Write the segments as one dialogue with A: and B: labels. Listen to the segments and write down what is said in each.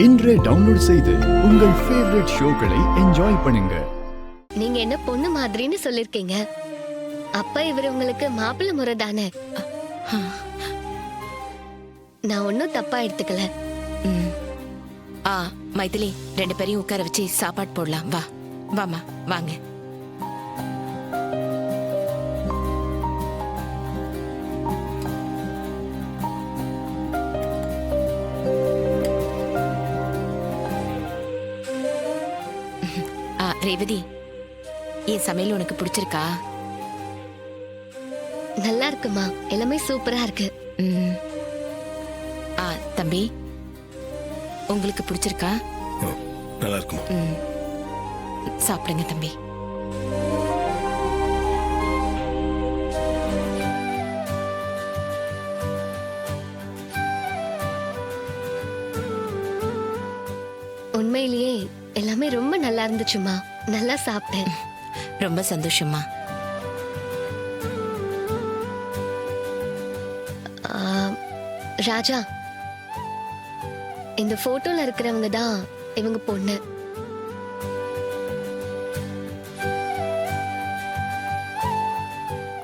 A: இன்றே டவுன்லோட் செய்து உங்கள் ஃபேவரட் ஷோக்களை என்ஜாய் பண்ணுங்க.
B: நீங்க என்ன பொண்ணு மாதிரின்னு சொல்லிருக்கீங்க. அப்ப இவர் உங்களுக்கு மாப்பிள்ளை முறை தானே? நான் ஒன்னும் தப்பா எடுத்துக்கல.
C: மைதிலி, 2 பேரையும் உட்கார வச்சு சாப்பாடு போடலாம். வா வாமா, வாங்க. ரேவதி, என் சமையல் உனக்கு பிடிச்சிருக்கா?
B: நல்லா இருக்குமா, எல்லாமே சூப்பரா இருக்கு.
C: தம்பி, உங்களுக்கு பிடிச்சிருக்கா?
D: நல்லா இருக்குமா?
C: சாப்பிடுங்க தம்பி.
B: உண்மையிலேயே எல்லாமே ரொம்ப நல்லா இருந்துச்சுமா. நல்லா சாப்பிட்டேன்.
C: ரொம்ப சந்தோஷமா.
B: ராஜா, இந்த போட்டோல இருக்கிறவங்க தான் இவங்க பொண்ணு.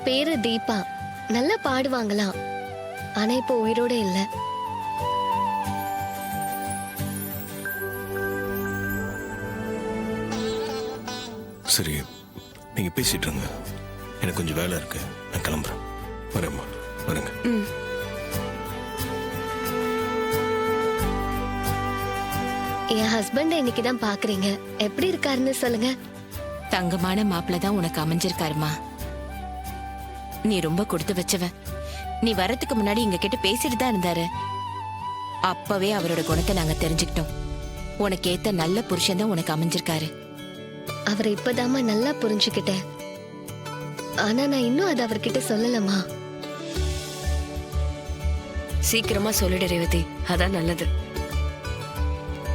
B: பேரு தீபா. நல்லா பாடுவாங்களாம். ஆனா இப்போ உயிரோட இல்ல.
D: சரி, நீங்க பேசிட்டு இருங்க. எனக்கு கொஞ்சம் வேலை இருக்கு, நான் கிளம்புறேன். வரேம்மா, வரேங்க.
B: என் ஹஸ்பண்ட் இன்னைக்குதான் பாக்குறீங்க. எப்படி இருக்காருன்னு சொல்லுங்க.
C: தங்கமான மாப்பிள்ள தான் உனக்கு அமைஞ்சிருக்காருமா. நீ ரொம்ப கொடுத்து வச்சவ. நீ வரதுக்கு முன்னாடி எங்க கிட்ட பேசிட்டு தான் இருந்தாரு. அப்பவே அவரோட குணத்தை நாங்க தெரிஞ்சுக்கிட்டோம். உனக்கு ஏத்த நல்ல புருஷன் தான் உனக்கு அமைஞ்சிருக்காரு.
B: அவரை இப்பதாமா நல்லா புரிஞ்சுக்கிட்டேன். ஆனா நான் இன்னும் அது அவர்கிட்ட சொல்லலமா.
E: சீக்கிரமா சொல்லிடு ரேவதி, அதான் நல்லது.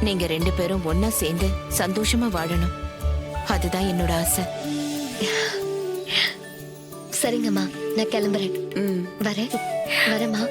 C: நீங்க 2 பேரும் ஒன்னா சேர்ந்து சந்தோஷமா வாழணும். அதுதான் என்னோட ஆசை.
B: சரிங்கம்மா, நான் கிளம்புறேன். வரேன். வரேம்மா.